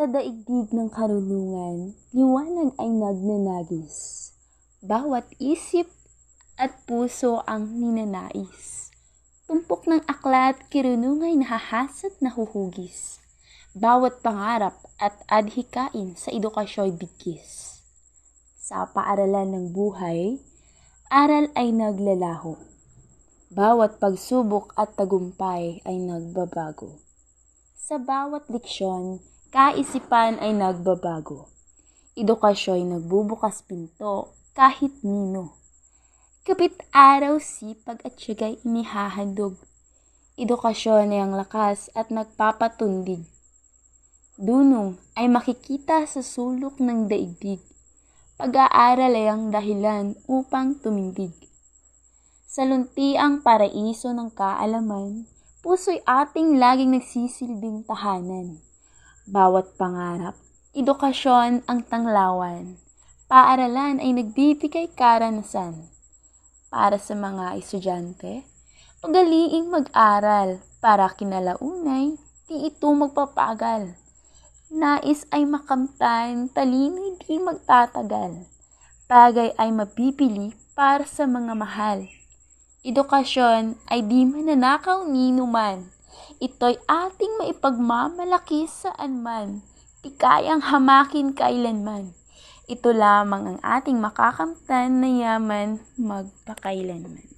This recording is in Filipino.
Sa daigdig ng karunungan, liwanag ay nagnanagis. Bawat isip at puso ang ninanais. Tumpok ng aklat, kirunungay nahahasat na huhugis. Bawat pangarap at adhikain sa edukasyo'y bigkis. Sa paaralan ng buhay, aral ay naglalaho. Bawat pagsubok at tagumpay ay nagbabago. Sa bawat leksyon, kaisipan ay nagbabago. Edukasyo'y nagbubukas pinto kahit nino. Kapit araw, sipag at siyaga'y inihahandog. Edukasyon ay ang lakas at nagpapatundig. Dunong ay makikita sa sulok ng daigdig. Pag-aaral ay ang dahilan upang tumindig. Sa luntiang paraiso ng kaalaman, puso'y ating laging nagsisilbing tahanan. Bawat pangarap, edukasyon ang tanglawan. Paaralan ay nagbibigay karanasan. Para sa mga estudyante, ugaliing mag-aral para kinalaunay, di ito magpapagal. Nais ay makamtan, talino'y di magtatagal. Bagay ay mabibili para sa mga mahal. Edukasyon ay di mananakaw nino man. Ito'y ating maipagmamalaki saan man. Di kayang hamakin kailanman. Ito lamang ang ating makakamtan na yaman magpakailanman.